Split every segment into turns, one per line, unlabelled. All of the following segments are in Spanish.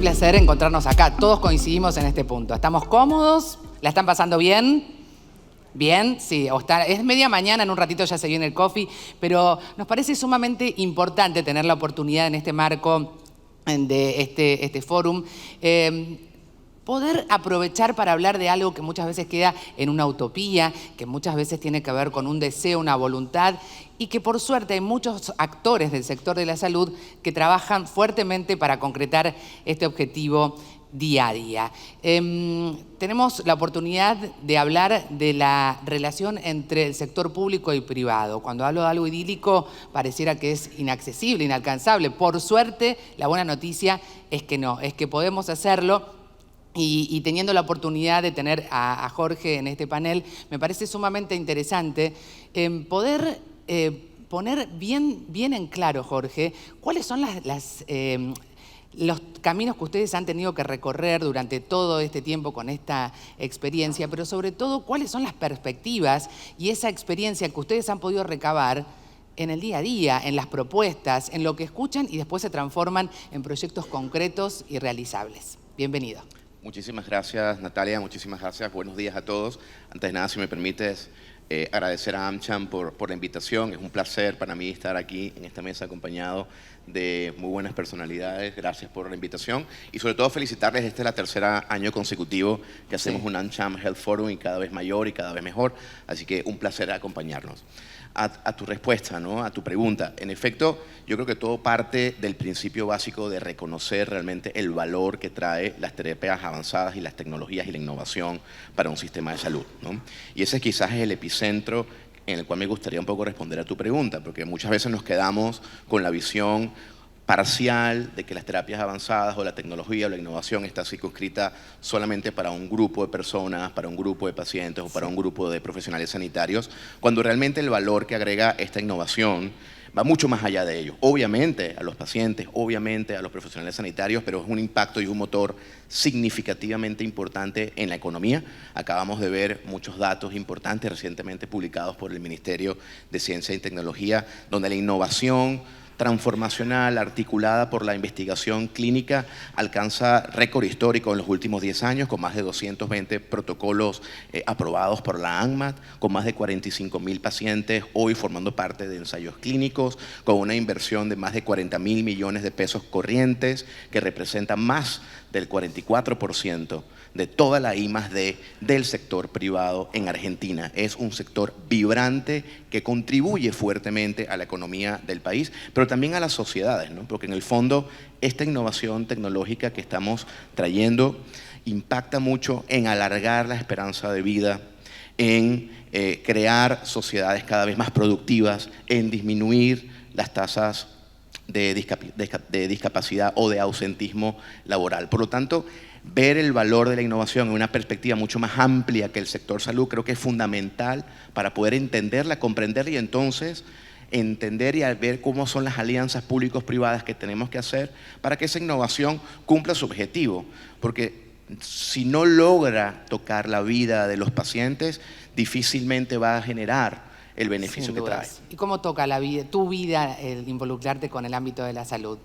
placer encontrarnos acá. Todos coincidimos en este punto. ¿Estamos cómodos? ¿La están pasando bien? ¿Bien? Sí. Es media mañana, en un ratito ya se viene el coffee, pero nos parece sumamente importante tener la oportunidad en este marco de este fórum, poder aprovechar para hablar de algo que muchas veces queda en una utopía, que muchas veces tiene que ver con un deseo, una voluntad, y que por suerte hay muchos actores del sector de la salud que trabajan fuertemente para concretar este objetivo día a día. Tenemos la oportunidad de hablar de la relación entre el sector público y privado. Cuando hablo de algo idílico, pareciera que es inaccesible, inalcanzable. Por suerte, la buena noticia es que no, es que podemos hacerlo. Y teniendo la oportunidad de tener a Jorge en este panel, me parece sumamente interesante poder poner bien en claro, Jorge, cuáles son los caminos que ustedes han tenido que recorrer durante todo este tiempo con esta experiencia, pero sobre todo, cuáles son las perspectivas y esa experiencia que ustedes han podido recabar en el día a día, en las propuestas, en lo que escuchan y después se transforman en proyectos concretos y realizables. Bienvenido.
Muchísimas gracias, Natalia. Muchísimas gracias. Buenos días a todos. Antes de nada, si me permites, agradecer a AmCham por la invitación. Es un placer para mí estar aquí en esta mesa acompañado de muy buenas personalidades. Gracias por la invitación. Y sobre todo felicitarles. Este es el tercer año consecutivo que hacemos un AmCham Health Forum y cada vez mayor y cada vez mejor. Así que un placer acompañarnos. A tu respuesta, ¿no? A tu pregunta. En efecto, yo creo que todo parte del principio básico de reconocer realmente el valor que trae las terapias avanzadas y las tecnologías y la innovación para un sistema de salud, ¿no? Y ese quizás es el epicentro en el cual me gustaría un poco responder a tu pregunta, porque muchas veces nos quedamos con la visión parcial de que las terapias avanzadas o la tecnología o la innovación está circunscrita solamente para un grupo de personas, para un grupo de pacientes o para un grupo de profesionales sanitarios, cuando realmente el valor que agrega esta innovación va mucho más allá de ello. Obviamente a los pacientes, obviamente a los profesionales sanitarios, pero es un impacto y un motor significativamente importante en la economía. Acabamos de ver muchos datos importantes recientemente publicados por el Ministerio de Ciencia y Tecnología, donde la innovación transformacional articulada por la investigación clínica alcanza récord histórico en los últimos 10 años, con más de 220 protocolos aprobados por la ANMAT, con más de 45.000 pacientes hoy formando parte de ensayos clínicos, con una inversión de más de 40.000 millones de pesos corrientes, que representa más del 44% de toda la I+D del sector privado en Argentina. Es un sector vibrante que contribuye fuertemente a la economía del país, pero también a las sociedades, ¿no? Porque en el fondo esta innovación tecnológica que estamos trayendo impacta mucho en alargar la esperanza de vida, en crear sociedades cada vez más productivas, en disminuir las tasas de discapacidad o de ausentismo laboral. Por lo tanto, ver el valor de la innovación en una perspectiva mucho más amplia que el sector salud creo que es fundamental para poder entenderla, comprenderla y entonces entender y ver cómo son las alianzas públicos-privadas que tenemos que hacer para que esa innovación cumpla su objetivo. Porque si no logra tocar la vida de los pacientes, difícilmente va a generar el beneficio que trae.
¿Y cómo toca tu vida, el involucrarte con el ámbito de la salud?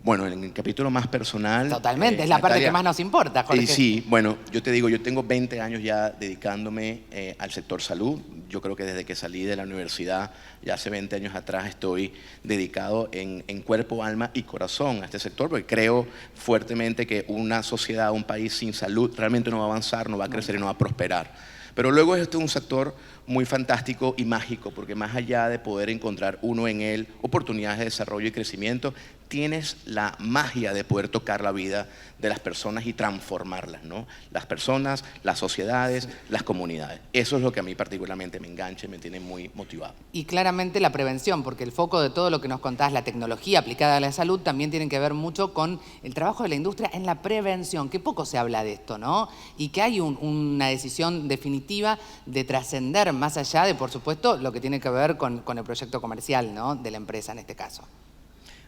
Bueno, en el capítulo más personal…
Totalmente, es la parte que más nos importa, Jorge.
Sí, bueno, yo te digo, yo tengo 20 años ya dedicándome al sector salud. Yo creo que desde que salí de la universidad, ya hace 20 años atrás, estoy dedicado en cuerpo, alma y corazón a este sector, porque creo fuertemente que una sociedad, un país sin salud realmente no va a avanzar, no va a crecer y no va a prosperar. Pero luego este es un sector muy fantástico y mágico, porque más allá de poder encontrar uno en él oportunidades de desarrollo y crecimiento, tienes la magia de poder tocar la vida de las personas y transformarlas, ¿no? Las personas, las sociedades, las comunidades. Eso es lo que a mí particularmente me engancha y me tiene muy motivado.
Y claramente la prevención, porque el foco de todo lo que nos contás, la tecnología aplicada a la salud, también tiene que ver mucho con el trabajo de la industria en la prevención, que poco se habla de esto, ¿no? Y que hay una decisión definitiva de trascender más allá de, por supuesto, lo que tiene que ver con el proyecto comercial, ¿no? De la empresa en este caso.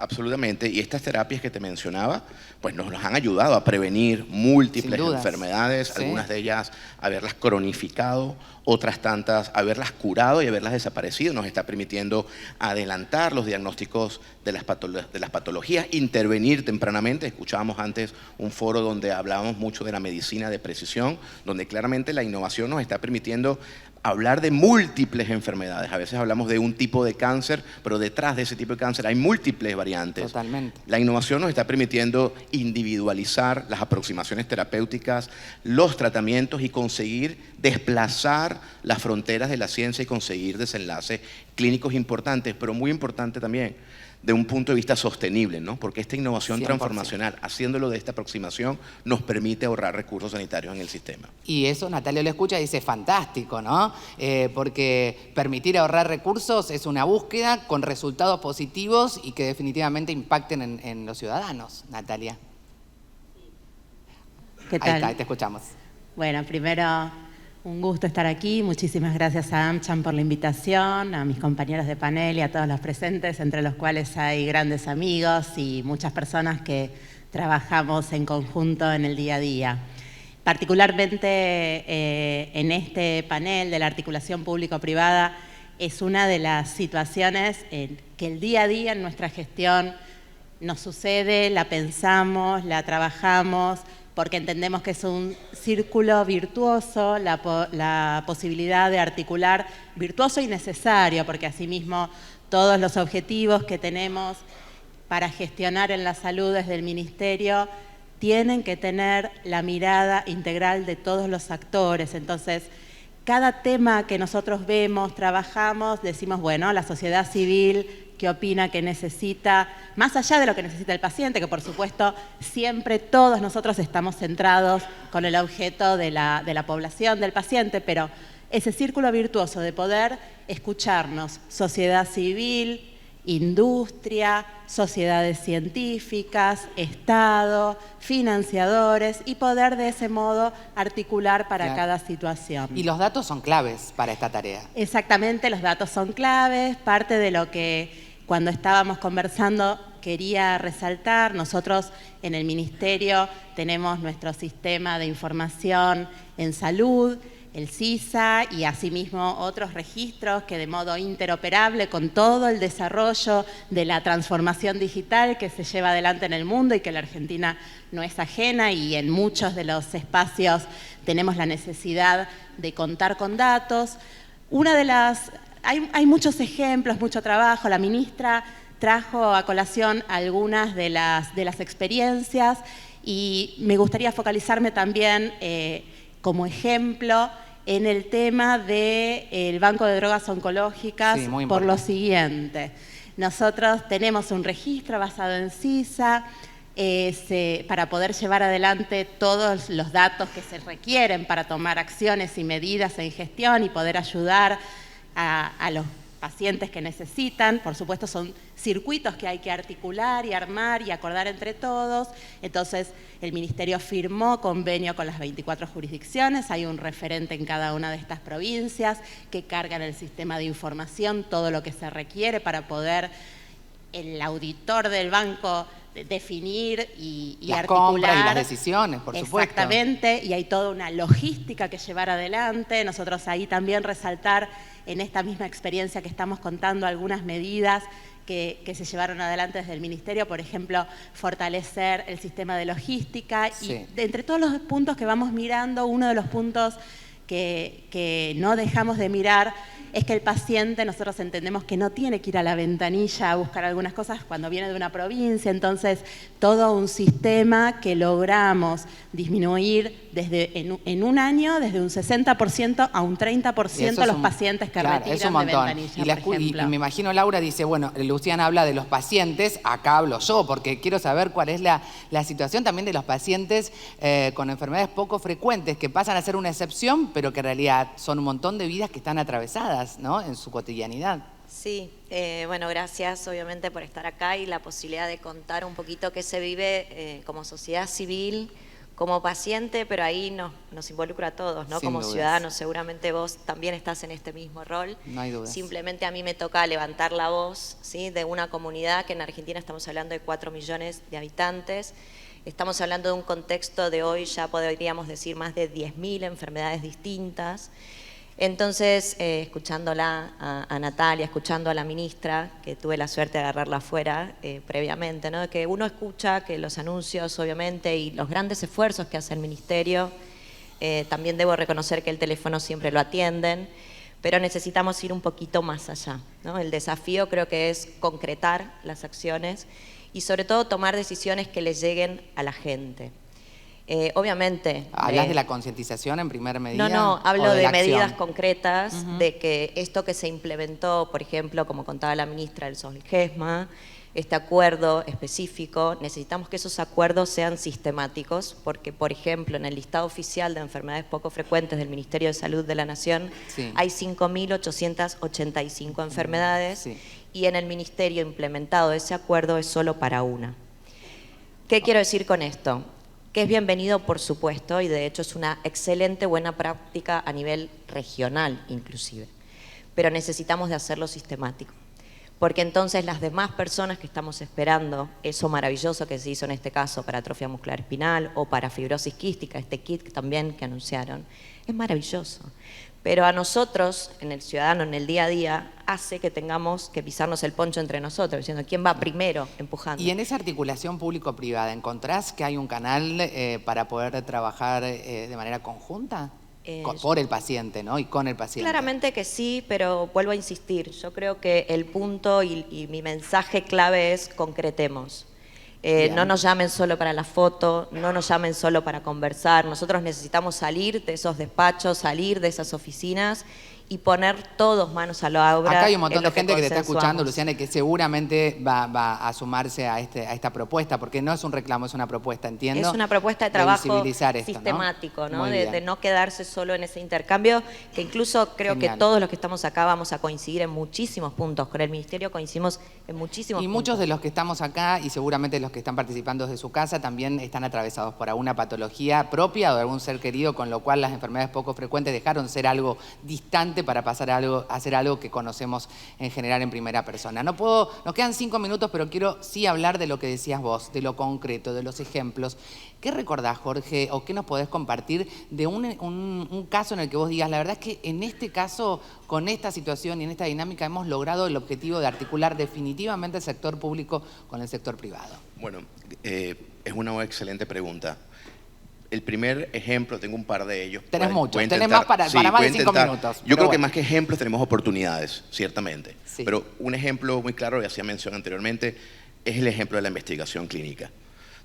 Absolutamente, y estas terapias que te mencionaba, pues nos han ayudado a prevenir múltiples enfermedades,
sí.
Algunas de ellas haberlas cronificado, otras tantas haberlas curado y haberlas desaparecido. Nos está permitiendo adelantar los diagnósticos de las patologías, intervenir tempranamente. Escuchábamos antes un foro donde hablábamos mucho de la medicina de precisión, donde claramente la innovación nos está permitiendo hablar de múltiples enfermedades. A veces hablamos de un tipo de cáncer, pero detrás de ese tipo de cáncer hay múltiples variantes.
Totalmente.
La innovación nos está permitiendo individualizar las aproximaciones terapéuticas, los tratamientos y conseguir desplazar las fronteras de la ciencia y conseguir desenlaces clínicos importantes, pero muy importante también de un punto de vista sostenible, ¿no? Porque esta innovación
100%.
transformacional, haciéndolo de esta aproximación, nos permite ahorrar recursos sanitarios en el sistema.
Y eso Natalia lo escucha y dice, fantástico, ¿no? Porque permitir ahorrar recursos es una búsqueda con resultados positivos y que definitivamente impacten en los ciudadanos. Natalia.
¿Qué tal?
Ahí está, te escuchamos.
Bueno, primero, un gusto estar aquí. Muchísimas gracias a AmCham por la invitación, a mis compañeros de panel y a todos los presentes, entre los cuales hay grandes amigos y muchas personas que trabajamos en conjunto en el día a día. Particularmente en este panel de la articulación público-privada es una de las situaciones que el día a día en nuestra gestión nos sucede, la pensamos, la trabajamos, porque entendemos que es un círculo virtuoso, la posibilidad de articular virtuoso y necesario, porque asimismo todos los objetivos que tenemos para gestionar en la salud desde el Ministerio tienen que tener la mirada integral de todos los actores. Entonces, cada tema que nosotros vemos, trabajamos, decimos, bueno, la sociedad civil, ¿qué opina que necesita? Más allá de lo que necesita el paciente, que por supuesto siempre todos nosotros estamos centrados con el objeto de la población, del paciente, pero ese círculo virtuoso de poder escucharnos, sociedad civil, industria, sociedades científicas, Estado, financiadores y poder de ese modo articular para cada situación.
Y los datos son claves para esta tarea.
Exactamente, los datos son claves, parte de lo que cuando estábamos conversando quería resaltar. Nosotros en el Ministerio tenemos nuestro sistema de información en salud, el CISA, y asimismo otros registros que de modo interoperable con todo el desarrollo de la transformación digital que se lleva adelante en el mundo y que la Argentina no es ajena, y en muchos de los espacios tenemos la necesidad de contar con datos. Hay muchos ejemplos, mucho trabajo. La ministra trajo a colación algunas de las experiencias y me gustaría focalizarme también como ejemplo en el tema del Banco de Drogas Oncológicas, sí, por lo siguiente. Nosotros tenemos un registro basado en CISA para poder llevar adelante todos los datos que se requieren para tomar acciones y medidas en gestión y poder ayudar a los pacientes que necesitan. Por supuesto, son circuitos que hay que articular y armar y acordar entre todos. Entonces, el Ministerio firmó convenio con las 24 jurisdicciones. Hay un referente en cada una de estas provincias que carga en el sistema de información todo lo que se requiere para poder el auditor del banco definir y
las
articular
compras y las decisiones, por supuesto.
Exactamente, y hay toda una logística que llevar adelante. Nosotros ahí también resaltar en esta misma experiencia que estamos contando algunas medidas que se llevaron adelante desde el Ministerio, por ejemplo, fortalecer el sistema de logística. Sí. Y entre todos los puntos que vamos mirando, uno de los puntos que no dejamos de mirar es que el paciente, nosotros entendemos que no tiene que ir a la ventanilla a buscar algunas cosas cuando viene de una provincia. Entonces, todo un sistema que logramos disminuir en un año desde un 60% a un 30% los pacientes que retiran de ventanilla, por ejemplo.
Y me imagino Laura dice, bueno, Luciana habla de los pacientes, acá hablo yo, porque quiero saber cuál es la situación también de los pacientes con enfermedades poco frecuentes, que pasan a ser una excepción, pero que en realidad son un montón de vidas que están atravesadas, ¿no?, en su cotidianidad.
Sí, bueno, gracias obviamente por estar acá y la posibilidad de contar un poquito qué se vive como sociedad civil como paciente, pero ahí nos involucra a todos, ¿no?
Sin
Como
dudas.
ciudadanos, seguramente vos también estás en este mismo rol.
No hay dudas.
Simplemente a mí me toca levantar la voz, ¿sí? De una comunidad que en Argentina estamos hablando de 4 millones de habitantes. Estamos hablando de un contexto de hoy, ya podríamos decir, más de 10.000 enfermedades distintas. Entonces, escuchándola a Natalia, escuchando a la ministra, que tuve la suerte de agarrarla afuera previamente, ¿no? Que uno escucha que los anuncios, obviamente, y los grandes esfuerzos que hace el ministerio, también debo reconocer que el teléfono siempre lo atienden, pero necesitamos ir un poquito más allá, ¿no? El desafío creo que es concretar las acciones y sobre todo tomar decisiones que le lleguen a la gente. Obviamente.
¿Hablas de la concientización en primer medida?
No, hablo
¿o
de
la
medidas
acción?
concretas, de que esto que se implementó, por ejemplo, como contaba la ministra del SOSGESMA, este acuerdo específico, necesitamos que esos acuerdos sean sistemáticos, porque, por ejemplo, en el listado oficial de enfermedades poco frecuentes del Ministerio de Salud de la Nación,
Sí.
hay 5.885 enfermedades,
Sí.
y en el Ministerio implementado ese acuerdo es solo para una. ¿Qué quiero decir con esto? Que es bienvenido, por supuesto, y de hecho es una excelente, buena práctica a nivel regional inclusive, pero necesitamos de hacerlo sistemático, porque entonces las demás personas que estamos esperando eso maravilloso que se hizo en este caso para atrofia muscular espinal o para fibrosis quística, este kit también que anunciaron, es maravilloso. Pero a nosotros, en el ciudadano, en el día a día, hace que tengamos que pisarnos el poncho entre nosotros, diciendo quién va primero empujando.
Y en esa articulación público-privada, ¿encontrás que hay un canal para poder trabajar de manera conjunta? Por el paciente, ¿no? Y con el paciente.
Claramente que sí, pero vuelvo a insistir. Yo creo que el punto y mi mensaje clave es concretemos. No nos llamen solo para la foto, no nos llamen solo para conversar. Nosotros necesitamos salir de esos despachos, salir de esas oficinas y poner todos manos a la obra.
Acá hay un montón
en
de
lo
gente que te está
consensuamos.
escuchando, Luciana, y que seguramente va a sumarse a esta propuesta, porque no es un reclamo, es una propuesta, entiendo.
Es una propuesta de trabajo
visibilizar esto,
sistemático, ¿no?
Muy
De
bien.
no quedarse solo en ese intercambio, que incluso creo
Genial.
que todos los que estamos acá vamos a coincidir en muchísimos puntos. Con el Ministerio coincidimos en muchísimos
Y
puntos.
muchos de los que estamos acá, y seguramente los que están participando desde su casa, también están atravesados por alguna patología propia o de algún ser querido, con lo cual las enfermedades poco frecuentes dejaron ser algo distante para pasar a hacer algo que conocemos en general en primera persona. Nos quedan 5 minutos, pero quiero sí hablar de lo que decías vos, de lo concreto, de los ejemplos. ¿Qué recordás, Jorge, o qué nos podés compartir de un caso en el que vos digas, la verdad es que en este caso, con esta situación y en esta dinámica, hemos logrado el objetivo de articular definitivamente el sector público con el sector privado?
Bueno, es una excelente pregunta. El primer ejemplo, tengo un par de ellos.
Tenés muchos,
voy a
tenés
intentar-
más para
sí,
más
voy
de
a
5
intentar.
minutos.
Yo
pero
creo que
bueno.
más que ejemplos tenemos oportunidades, ciertamente.
Sí.
Pero un ejemplo muy claro, y hacía mención anteriormente, es el ejemplo de la investigación clínica.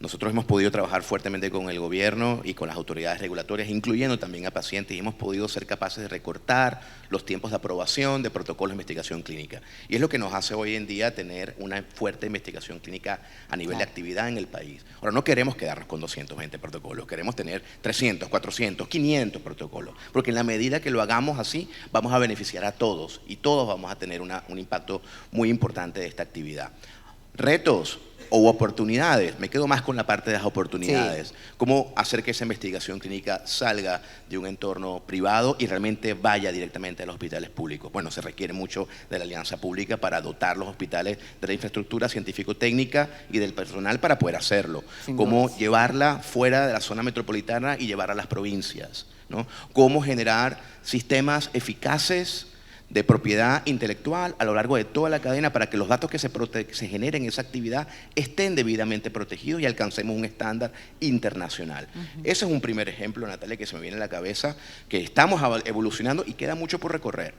Nosotros hemos podido trabajar fuertemente con el gobierno y con las autoridades regulatorias, incluyendo también a pacientes, y hemos podido ser capaces de recortar los tiempos de aprobación de protocolos de investigación clínica. Y es lo que nos hace hoy en día tener una fuerte investigación clínica a nivel de actividad en el país. Ahora, no queremos quedarnos con 220 protocolos, queremos tener 300, 400, 500 protocolos, porque en la medida que lo hagamos así, vamos a beneficiar a todos y todos vamos a tener un impacto muy importante de esta actividad. Retos o oportunidades, me quedo más con la parte de las oportunidades. Sí. Cómo hacer que esa investigación clínica salga de un entorno privado y realmente vaya directamente a los hospitales públicos. Bueno, se requiere mucho de la alianza pública para dotar los hospitales de la infraestructura científico-técnica y del personal para poder hacerlo. Cómo llevarla fuera de la zona metropolitana y llevarla a las provincias, ¿no? Cómo generar sistemas eficaces de propiedad intelectual a lo largo de toda la cadena para que los datos que se generen en esa actividad estén debidamente protegidos y alcancemos un estándar internacional. Ese es un primer ejemplo, Natalia, que se me viene a la cabeza, que estamos evolucionando y queda mucho por recorrer.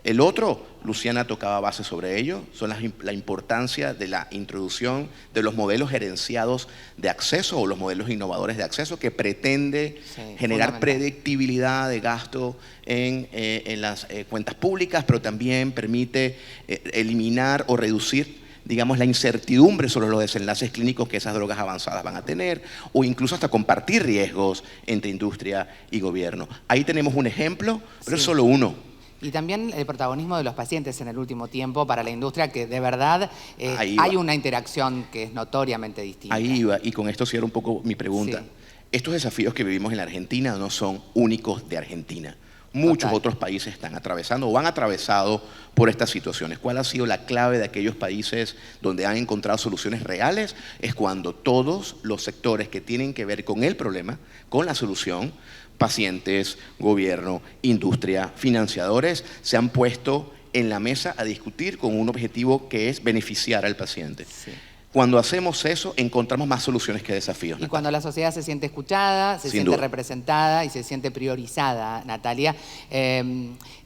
El otro, Luciana tocaba base sobre ello, son la importancia de la introducción de los modelos gerenciados de acceso o los modelos innovadores de acceso que pretende generar predictibilidad de gasto en las cuentas públicas, pero también permite eliminar o reducir, digamos, la incertidumbre sobre los desenlaces clínicos que esas drogas avanzadas van a tener, o incluso hasta compartir riesgos entre industria y gobierno. Ahí tenemos un ejemplo, pero es solo uno.
Y también el protagonismo de los pacientes en el último tiempo para la industria, que de verdad hay una interacción que es notoriamente distinta.
Ahí iba, y con esto cierro un poco mi pregunta. estos desafíos que vivimos en la Argentina no son únicos de Argentina. Muchos otros países están atravesando o han atravesado por estas situaciones. ¿Cuál ha sido la clave de aquellos países donde han encontrado soluciones reales? Es cuando todos los sectores que tienen que ver con el problema, con la solución, pacientes, gobierno, industria, financiadores, se han puesto en la mesa a discutir con un objetivo que es beneficiar al paciente.
Sí.
Cuando hacemos eso, encontramos más soluciones que desafíos.
Y cuando la sociedad se siente escuchada, se siente representada y se siente priorizada, Natalia.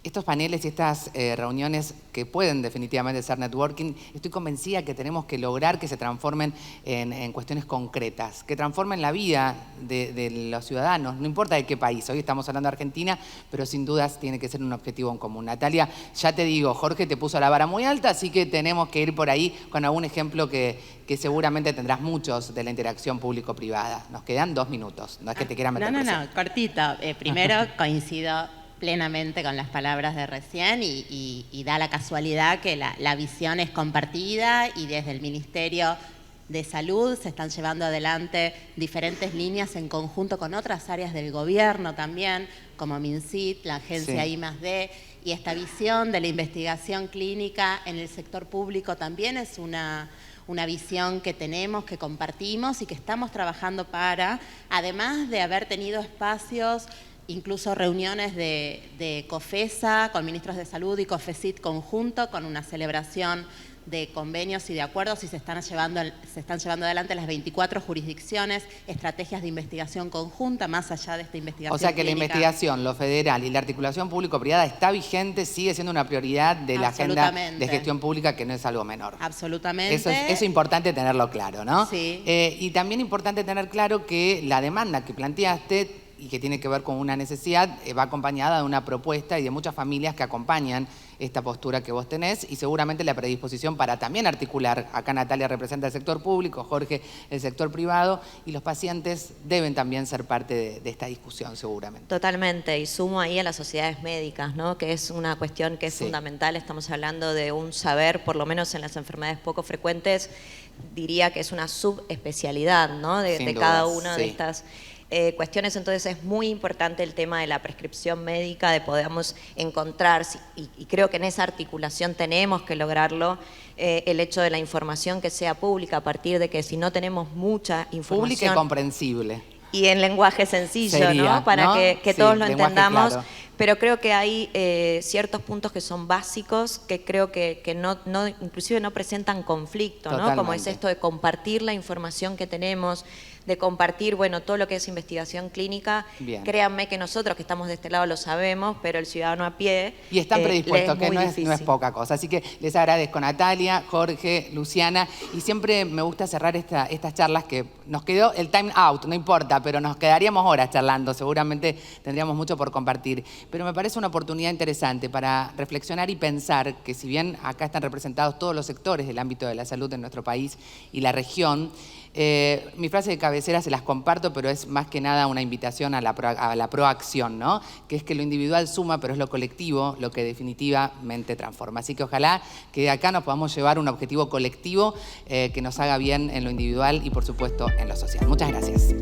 Estos paneles y estas reuniones que pueden definitivamente ser networking, estoy convencida que tenemos que lograr que se transformen en cuestiones concretas, que transformen la vida de los ciudadanos, no importa de qué país. Hoy estamos hablando de Argentina, pero sin dudas tiene que ser un objetivo en común. Natalia, ya te digo, Jorge te puso la vara muy alta, así que tenemos que ir por ahí con algún ejemplo que seguramente tendrás muchos de la interacción público-privada. Nos quedan 2 minutos, no es que te quiera meter presión.
No, cortito. Primero coincido plenamente con las palabras de recién y da la casualidad que la visión es compartida y desde el Ministerio de Salud se están llevando adelante diferentes líneas en conjunto con otras áreas del gobierno también, como MinSit, la agencia I+D, y esta visión de la investigación clínica en el sector público también es una visión que tenemos, que compartimos y que estamos trabajando para, además de haber tenido espacios, incluso reuniones de COFESA con ministros de salud y COFECIT conjunto, con una celebración de convenios y de acuerdos, y se están llevando adelante las 24 jurisdicciones, estrategias de investigación conjunta, más allá de esta investigación
O sea que
clínica.
la investigación, lo federal y la articulación público-privada está vigente, sigue siendo una prioridad de la agenda de gestión pública, que no es algo menor.
Absolutamente.
Eso es importante tenerlo claro, ¿no?
Sí.
Y también importante tener claro que la demanda que planteaste y que tiene que ver con una necesidad, va acompañada de una propuesta y de muchas familias que acompañan esta postura que vos tenés y seguramente la predisposición para también articular. Acá Natalia representa el sector público, Jorge el sector privado, y los pacientes deben también ser parte de esta discusión seguramente.
Totalmente, y sumo ahí a las sociedades médicas, ¿no? Que es una cuestión que es fundamental. Estamos hablando de un saber, por lo menos en las enfermedades poco frecuentes, diría que es una subespecialidad, ¿no? de cada una de estas cuestiones. Entonces es muy importante el tema de la prescripción médica, de podamos encontrar, y creo que en esa articulación tenemos que lograrlo, el hecho de la información que sea pública, a partir de que si no tenemos mucha información...
Pública y comprensible.
Y en lenguaje sencillo,
Sería,
¿no? Para que todos lo entendamos.
Claro.
Pero creo que hay ciertos puntos que son básicos, que creo que inclusive no presentan conflicto, ¿no? Como es esto de compartir la información que tenemos, de compartir, bueno, todo lo que es investigación clínica. Bien. Créanme que nosotros que estamos de este lado lo sabemos, pero el ciudadano a pie...
Y están predispuestos, que no es poca cosa. Así que les agradezco, Natalia, Jorge, Luciana, y siempre me gusta cerrar estas charlas, que nos quedó el time out, no importa, pero nos quedaríamos horas charlando, seguramente tendríamos mucho por compartir. Pero me parece una oportunidad interesante para reflexionar y pensar que si bien acá están representados todos los sectores del ámbito de la salud en nuestro país y la región, mi frase de cabecera se las comparto, pero es más que nada una invitación a la proacción, ¿no? Que es que lo individual suma, pero es lo colectivo lo que definitivamente transforma. Así que ojalá que de acá nos podamos llevar un objetivo colectivo que nos haga bien en lo individual y por supuesto en lo social. Muchas gracias.